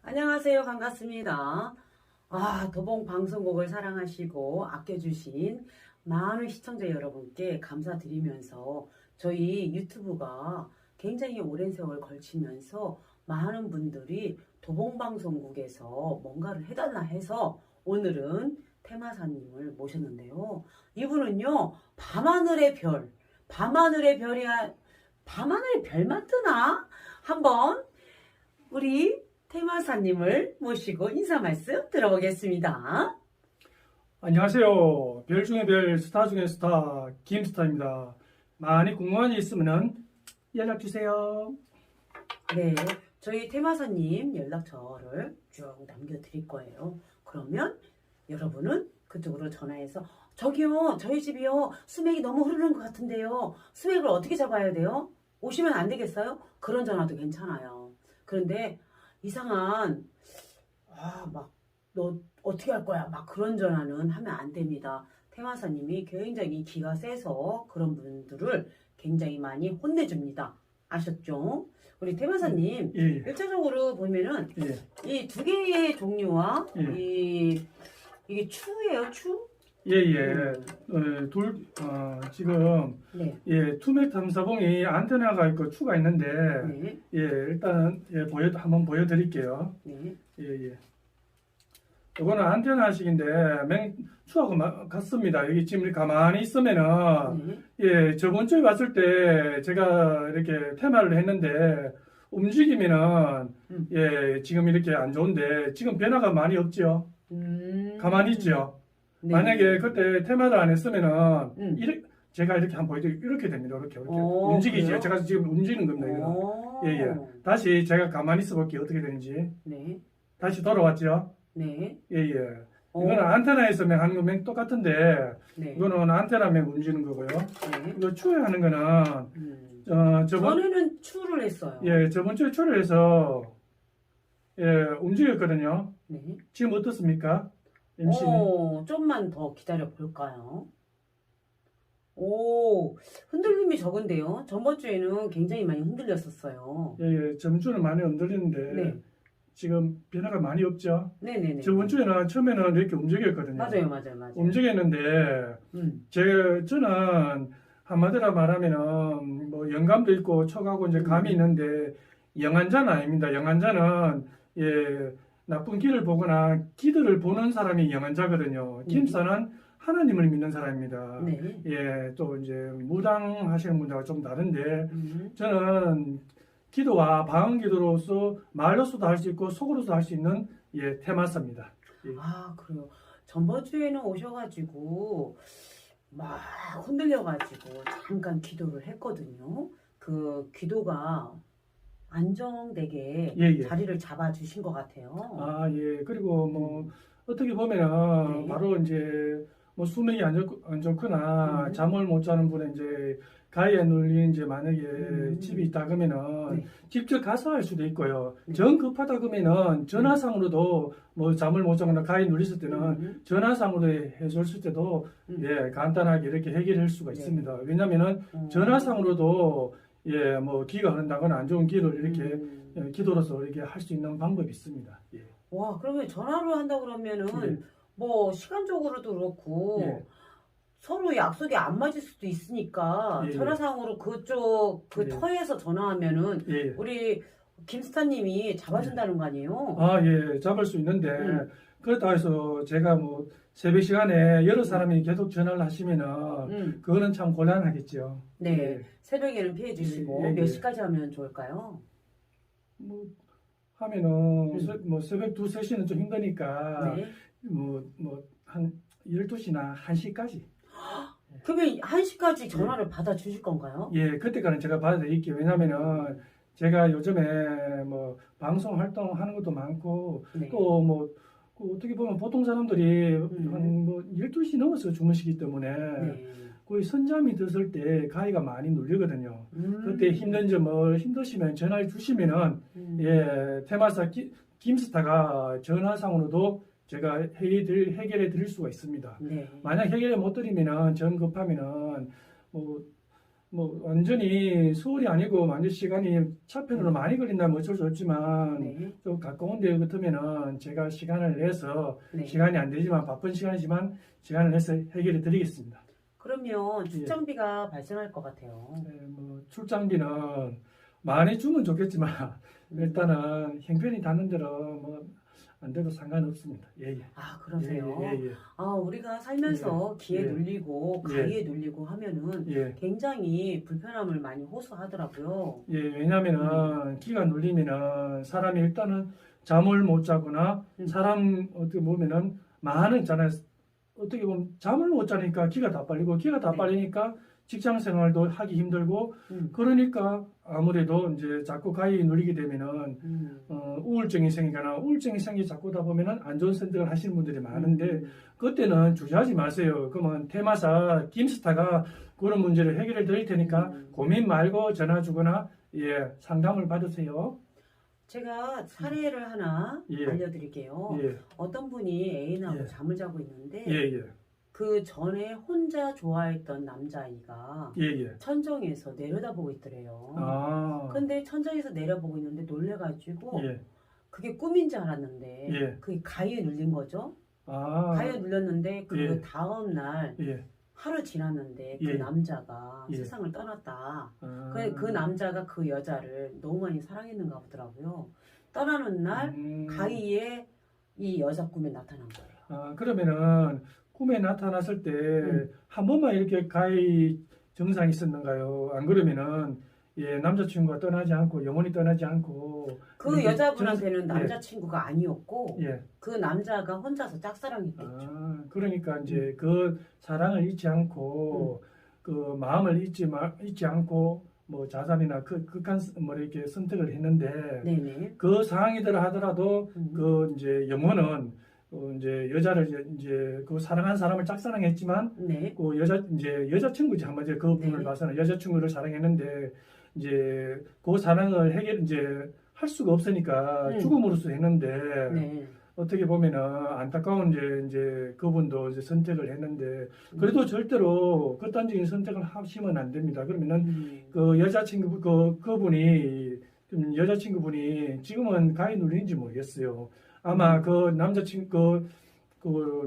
안녕하세요. 반갑습니다. 도봉 방송국을 사랑하시고 아껴주신 많은 시청자 여러분께 감사드리면서 저희 유튜브가 굉장히 오랜 세월 걸치면서 많은 분들이 도봉 방송국에서 뭔가를 해달라 해서 오늘은 테마사님을 모셨는데요. 이분은요, 밤하늘의 별만 뜨나? 한번 우리 테마사님을 모시고 인사 말씀 들어보겠습니다. 안녕하세요. 별 중에 별, 스타 중에 스타, 김스타입니다. 많이 궁금한 일 있으면 연락 주세요. 네, 저희 테마사님 연락처를 쭉 남겨드릴 거예요. 그러면 여러분은 그쪽으로 전화해서 저기요, 저희 집이요, 수맥이 너무 흐르는 것 같은데요. 수맥을 어떻게 잡아야 돼요? 오시면 안 되겠어요? 그런 전화도 괜찮아요. 그런데 이상한 너 어떻게 할 거야? 막 그런 전화는 하면 안 됩니다. 테마사님이 굉장히 기가 세서 그런 분들을 굉장히 많이 혼내줍니다. 아셨죠? 우리 테마사님, 예, 예. 1차적으로 보면은 예, 이 두 개의 종류와 예. 이게 추예요, 추? 예, 예. 지금, 네. 예, 투맥 탐사봉이 안테나가 있고 추가 있는데, 네. 예, 일단, 예, 한번 보여드릴게요. 네. 예, 예. 이거는 안테나식인데, 추하고 같습니다. 여기 지금 가만히 있으면은, 네. 예, 저번 주에 왔을 때 제가 이렇게 테마를 했는데 움직이면은 예, 지금 이렇게 안 좋은데 지금 변화가 많이 없죠. 가만히 있죠. 네. 만약에 그때 테마를 안 했으면은 음. 제가 이렇게 한번 보여드리고 이렇게 됩니다. 이렇게 오, 움직이죠. 그래요? 제가 지금 움직이는 겁니다. 이거. 예, 예. 다시 제가 가만히 있어 볼게요. 어떻게 되는지. 네. 다시 돌아왔죠. 네. 예, 예. 이거는 안테나에서 하는 거랑 똑같은데 네. 이거는 안테나면 움직이는 거고요. 네. 이거 추에 하는 거는 전에는 추를 했어요. 예, 저번 주에 추를 해서 예, 움직였거든요. 네. 지금 어떻습니까? MC는? 좀만 더 기다려 볼까요? 오, 흔들림이 적은데요. 전번 주에는 굉장히 많이 흔들렸었어요. 예, 예, 저번 주는 많이 흔들리는데 네. 지금 변화가 많이 없죠. 네네네. 저번 주에는 처음에는 이렇게 움직였거든요. 맞아요. 움직였는데 저는 한마디로 말하면은 뭐 영감도 있고 촉하고 이제 감이 있는데 영안자는 아닙니다. 영안자는 예, 나쁜 길을 보거나 기도를 보는 사람이 영안자거든요. 김사는 하나님을 믿는 사람입니다. 네. 예, 또 이제 무당하시는 분들과 좀 다른데 저는 기도와 방언 기도로서 말로서도 할 수 있고 속으로도 할 수 있는 예, 테마사입니다. 예. 그래요. 전번 주에는 오셔가지고 막 흔들려가지고 잠깐 기도를 했거든요. 그 기도가 안정되게 예, 예. 자리를 잡아주신 것 같아요. 아, 예. 그리고 뭐 어떻게 보면은 네. 바로 이제 뭐 수명이 안 좋거나 음. 잠을 못 자는 분은 이제 가위에 눌린 이제 만약에 집이 있다 그러면은 네. 직접 가서 할 수도 있고요. 네. 정 급하다 그러면은 전화상으로도 뭐 잠을 못 자거나 가위 눌렸을 때는 전화상으로 해줬을 때도 예, 간단하게 이렇게 해결할 수가 네. 있습니다. 왜냐면은 전화상으로도 예, 뭐 기가 흐른다거나 안 좋은 기를 이렇게 예, 기도로서 이렇게 할 수 있는 방법이 있습니다. 예. 와, 그러면 전화로 한다 그러면은 예. 뭐 시간적으로도 그렇고 예. 서로 약속이 안 맞을 수도 있으니까 예. 전화상으로 그쪽 그 예. 터에서 전화하면은 예. 우리 김스타님이 잡아준다는 거 아니에요? 아, 예, 잡을 수 있는데, 그렇다고 해서 제가 뭐 새벽 시간에 여러 사람이 계속 전화를 하시면은, 그거는 참 곤란하겠죠. 네. 예. 새벽에는 피해 주시고 예, 예. 몇 시까지 하면 좋을까요? 뭐, 하면은, 뭐 새벽 2, 3시는 좀 힘드니까, 네. 한 12시나 1시까지. 그러면 1시까지 전화를 받아 주실 건가요? 예, 그때까지는 제가 받아드릴게요. 왜냐면은, 제가 요즘에 뭐 방송 활동하는 것도 많고, 네. 또 뭐, 어떻게 보면 보통 사람들이 한 뭐 12시 넘어서 주무시기 때문에 네. 거의 선잠이 들었을 때 가위가 많이 눌리거든요. 그때 힘든 점을 힘드시면 전화해 주시면은 예, 테마사 김스타가 전화상으로도 제가 해결해 드릴 수가 있습니다. 네. 만약 해결을 못 드리면은 정 급하면은 뭐 뭐 완전히 서울이 아니고 완전 시간이 차편으로 많이 걸린다면 어쩔 수 없지만 네. 좀 가까운 데 같으면은 제가 시간을 내서 네. 시간이 안 되지만 바쁜 시간이지만 시간을 내서 해결해 드리겠습니다. 그러면 출장비가 발생할 것 같아요. 네, 뭐 출장비는 많이 주면 좋겠지만 일단은 형편이 닿는 대로 뭐 안 돼도 상관없습니다. 예, 예. 아, 그러세요? 예, 예, 아, 우리가 살면서 기에 예. 눌리고 예. 가위에 눌리고 하면은 예. 굉장히 불편함을 많이 호소하더라고요. 예, 왜냐면은 기가 눌리면은 사람이 일단은 잠을 못 자거나 사람 어떻게 보면은 많은 있잖아요. 어떻게 보면 잠을 못 자니까 기가 다 빨리고 기가 다 네. 빨리니까 직장 생활도 하기 힘들고 그러니까 아무래도 이제 자꾸 가위 눌리게 되면은 우울증이 생기거나 우울증이 생기 자꾸 다 보면은 안 좋은 선택을 하시는 분들이 많은데 그때는 주저하지 마세요. 그러면 테마사 김스타가 그런 문제를 해결해 드릴 테니까 고민 말고 전화 주거나 예 상담을 받으세요. 제가 사례를 하나 예. 알려드릴게요. 예, 어떤 분이 애인하고 예. 잠을 자고 있는데 예, 예, 그 전에 혼자 좋아했던 남자아이가 예, 예. 천정에서 내려다보고 있더래요. 아, 근데 천정에서 내려보고 있는데 놀래가지고 예, 그게 꿈인 줄 알았는데 예. 그게 가위에 눌린 거죠. 아, 가위에 눌렸는데 그 예. 다음 날 예, 하루 지났는데 그 예. 남자가 예. 세상을 떠났다. 아, 그 남자가 그 여자를 너무 많이 사랑했는가 보더라고요. 떠나는 날 가위에 이 여자 꿈에 나타난 거예요. 아, 그러면은 꿈에 나타났을 때 한 번만 이렇게 가히 증상이 있었는가요? 안 그러면은 예, 남자친구가 떠나지 않고 영원히 떠나지 않고 그 이렇게 여자분한테는 남자친구가 아니었고 예. 그 남자가 혼자서 짝사랑했겠죠. 아, 그러니까 이제 그 사랑을 잊지 않고 그 마음을 잊지 않고 뭐 자살이나 극한 뭐 이렇게 선택을 했는데 네네. 그 상황이더라 하더라도 그 이제 영혼은 이제 여자를 이제 그 사랑한 사람을 짝사랑했지만 네. 그 여자친구지 한마디로 그 분을 네. 봐서는 여자친구를 사랑했는데 이제 그 사랑을 해결 이제 할 수가 없으니까 죽음으로써 했는데 네. 어떻게 보면은 안타까운 이제 그분도 이제 선택을 했는데 그래도 절대로 극단적인 선택을 하시면 안 됩니다. 그러면은 그 여자친구 그분이 여자친구분이 지금은 가위 눌린지 모르겠어요. 아마 그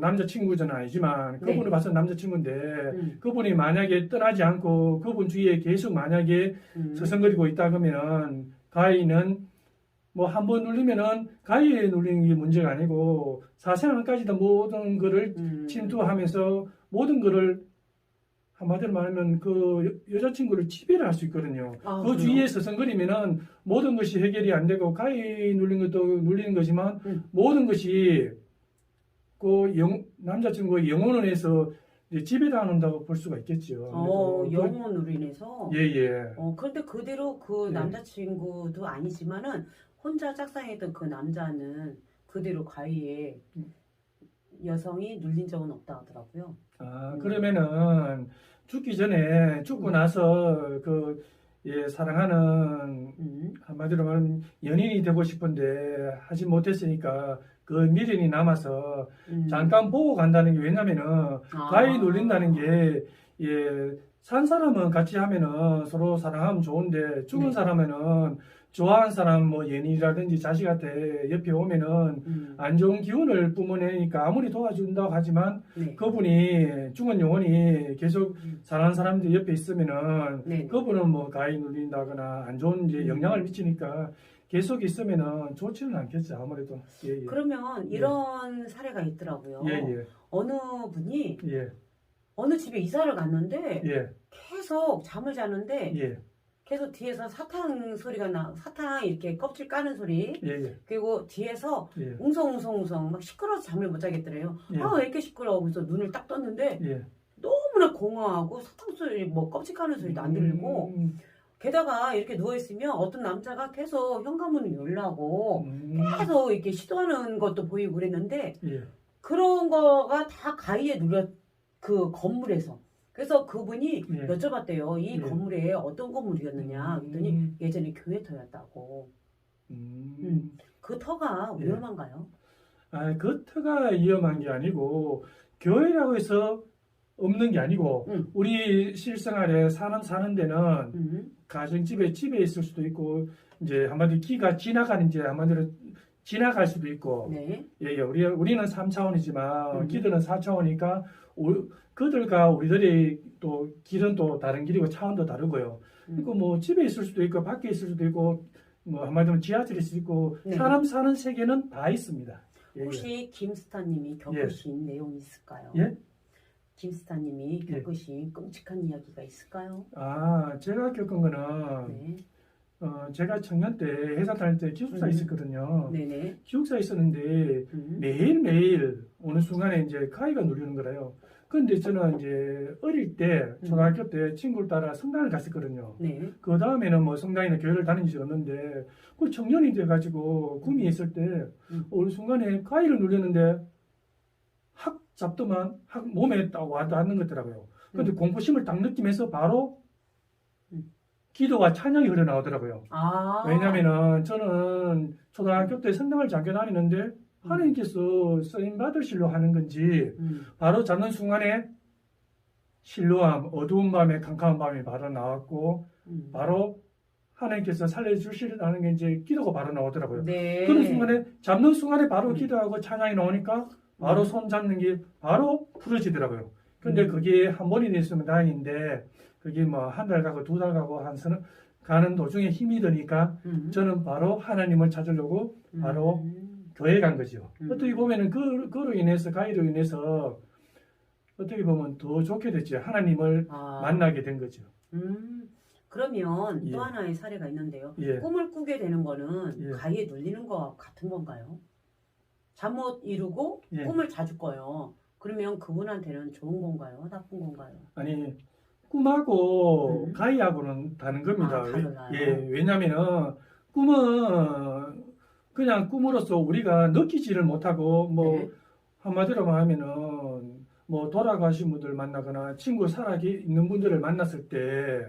남자친구는 아니지만 그분을 네. 봐서 남자친구인데 그분이 만약에 떠나지 않고 그분 주위에 계속 만약에 서성거리고 있다 그러면 가위는 뭐 한 번 눌리면은 가위에 눌리는 게 문제가 아니고 사생활까지도 모든 거를 침투하면서 모든 거를 한마디로 말하면 그 여자친구를 지배를 할 수 있거든요. 아, 그 그래요? 주위에 서성거리면은 모든 것이 해결이 안 되고 가위 눌린 것도 눌리는 거지만 모든 것이 그 남자친구의 영혼을 이제 지배당한다고 볼 수가 있겠죠. 영혼으로 인해서. 예예. 그런데 그대로 그 예. 남자친구도 아니지만은 혼자 짝사랑했던 그 남자는 그대로 가위에 여성이 눌린 적은 없다 하더라고요. 아, 그러면은 죽기 전에 죽고 나서 사랑하는 한마디로 말하면 연인이 되고 싶은데 하지 못했으니까 그 미련이 남아서 잠깐 보고 간다는 게 왜냐면은 가위 눌린다는 게 산 사람은 같이 하면은 서로 사랑하면 좋은데 죽은 네. 사람은 좋아하는 사람 뭐 연인이라든지 자식한테 옆에 오면은 안 좋은 기운을 뿜어내니까 아무리 도와준다고 하지만 네. 그분이 죽은 영혼이 계속 사랑하는 사람들 옆에 있으면은 네. 그분은 뭐 가위 눌린다거나 안 좋은 이제 영향을 미치니까 계속 있으면은 좋지는 않겠죠 아무래도. 예, 예. 그러면 이런 사례가 있더라고요. 예, 예. 어느 분이 예, 어느 집에 이사를 갔는데 예, 계속 잠을 자는데 예, 계속 뒤에서 사탕 소리가 사탕 이렇게 껍질 까는 소리 예, 예, 그리고 뒤에서 예, 웅성웅성웅성 막 시끄러워서 잠을 못 자겠더래요. 예. 아, 왜 이렇게 시끄러워? 그래서 눈을 딱 떴는데 예. 너무나 공허하고 사탕 소리 뭐 껍질 까는 소리도 안 들리고 게다가 이렇게 누워있으면 어떤 남자가 계속 현관문을 열라고 계속 이렇게 시도하는 것도 보이고 그랬는데 예. 그런 거가 다 가위에 눌려 그 건물에서. 그래서 그분이 예. 여쭤봤대요. 이 예. 건물에 어떤 건물이었느냐. 그랬더니 예전에 교회터였다고. 그 터가 예. 위험한가요? 아, 그 터가 위험한 게 아니고 교회라고 해서 없는 게 아니고 음. 우리 실생활에 사는 데는 음. 가정집에 집에 있을 수도 있고 이제 한마디로 기가 지나가는 이제 한마디로 지나갈 수도 있고 네. 예, 우리는 3차원이지만 음. 기들은 4차원이니까 그들과 우리들이 또 길은 또 다른 길이고 차원도 다르고요. 그리고 뭐 집에 있을 수도 있고 밖에 있을 수도 있고 뭐 한마디로 지하철에 있을 수도 있고 네. 사람 사는 세계는 다 있습니다. 예, 혹시 김스타님이 겪으신 내용이 있을까요? 예? 김스타님이 예. 겪으신 끔찍한 이야기가 있을까요? 아, 제가 겪은 거는 네. 제가 청년 때 회사 다닐 때 기숙사 있었거든요. 네네. 기숙사 있었는데 매일매일 어느 순간에 이제 가위가 눌리는 거라요. 근데 저는 이제 어릴 때 초등학교 때 친구를 따라 성당을 갔었거든요. 네. 그 다음에는 뭐 성당이나 교회를 다닌 적이 없는데 그 청년이 돼가지고 꿈이 있을 때 어느 순간에 가위를 눌렸는데 확 잡더만 확 몸에 딱 와닿는 것더라고요. 근데 공포심을 딱 느끼면서 바로 기도와 찬양이 흘러나오더라고요. 아. 왜냐면은 저는 초등학교 때 성당을 잠겨 다니는데 하나님께서 쓰임 받으시려 하는 건지 바로 잡는 순간에 실로함, 어두운 밤에 캄캄한 밤이 바로 나왔고 바로 하나님께서 살려주시려는 게 이제 기도가 바로 나오더라고요. 네. 그런 순간에 잡는 순간에 바로 기도하고 찬양이 나오니까 바로 손 잡는 게 바로 풀어지더라고요. 근데 그게 한 번이 있으면 다행인데 그게 뭐 한 달 가고 두 달 가고 가는 도중에 힘이 드니까 저는 바로 하나님을 찾으려고 바로 교회 간 거죠. 어떻게 보면은 그로 인해서 가위로 인해서 어떻게 보면 더 좋게 됐죠. 하나님을 만나게 된 거죠. 그러면 예. 또 하나의 사례가 있는데요. 예. 꿈을 꾸게 되는 거는 예. 가위에 눌리는 거와 같은 건가요? 잠 못 이루고 예. 꿈을 자주 꿔요. 그러면 그분한테는 좋은 건가요? 나쁜 건가요? 아니 꿈하고 가위하고는 다른 겁니다. 달라요? 예, 왜냐면은 꿈은 그냥 꿈으로서 우리가 느끼지를 못하고 뭐 네. 한마디로 말하면은 뭐 돌아가신 분들 만나거나 친구 살아 있는 분들을 만났을 때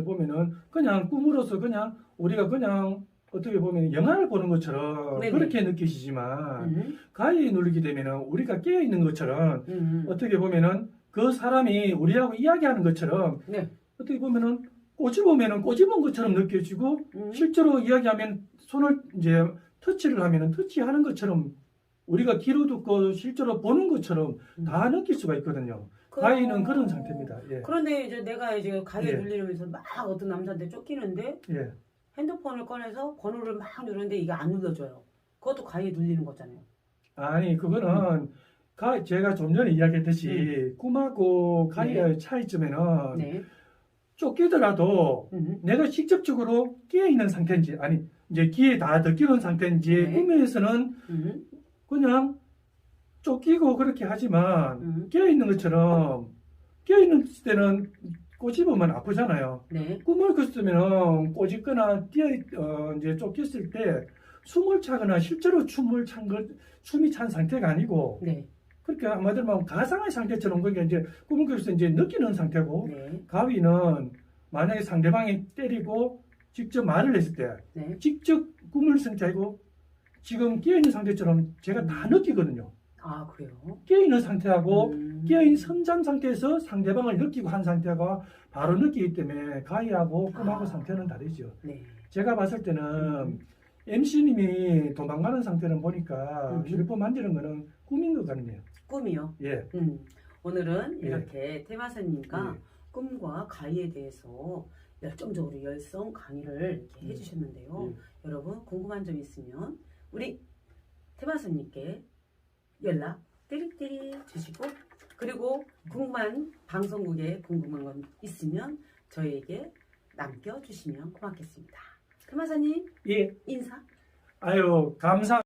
보면은 그냥 꿈으로서 그냥 우리가 그냥 어떻게 보면 영화를 보는 것처럼 네네. 그렇게 느끼시지만 가위에 누르게 되면은 우리가 깨어 있는 것처럼 어떻게 보면은 그 사람이 우리하고 이야기하는 것처럼 네. 어떻게 보면은 꼬집으면은 꼬집은 것처럼 느껴지고 실제로 이야기하면 손을 이제 터치를 하면은 터치하는 것처럼 우리가 귀로 듣고 실제로 보는 것처럼 다 느낄 수가 있거든요. 가위는 그런 상태입니다. 예. 그런데 이제 내가 이제 가위에 예. 눌리면서 막 어떤 남자한테 쫓기는데 예. 핸드폰을 꺼내서 번호를 막 누르는데 이게 안 눌러져요. 그것도 가위에 눌리는 거잖아요. 아니 그거는 제가 좀 전에 이야기했듯이 꿈하고 가위의 차이점에는 네. 쫓기더라도 내가 직접적으로 깨어있는 상태인지 아니 이제 귀에 다 듣기는 상태인지 네. 꿈에서는 그냥 쫓기고 그렇게 하지만 깨어있는 것처럼 깨어있는 때는 꼬집으면 아프잖아요. 네. 꿈을 꿨으면 꼬집거나 이제 쫓겼을 때 숨을 차거나 실제로 숨이 찬 상태가 아니고 네. 그렇게 한마디로 말하면 가상의 상태처럼 그게 이제 꿈을 꿔서 이제 느끼는 상태고 네. 가위는 만약에 상대방이 때리고 직접 말을 했을 때 네. 직접 꿈을 상태이고 지금 깨어있는 상태처럼 제가 다 느끼거든요. 아, 그래요? 깨어있는 상태하고 깨어있는 선잠 상태에서 상대방을 느끼고 한 상태가 바로 느끼기 때문에 가위하고 꿈하고 상태는 다르죠. 네. 제가 봤을 때는 MC님이 도망가는 상태는 보니까 휴대폰 만지는 거는 꿈인 것 같네요. 꿈이요? 예. 오늘은 예. 이렇게 테마사님과 예. 꿈과 가위에 대해서 열정적으로 열성 강의를 이렇게 해주셨는데요. 여러분 궁금한 점 있으면 우리 테마사님께 연락 띠릭띠릭 주시고 그리고 궁금한 방송국에 궁금한 건 있으면 저희에게 남겨주시면 고맙겠습니다. 테마사님 예. 인사. 아유, 감사.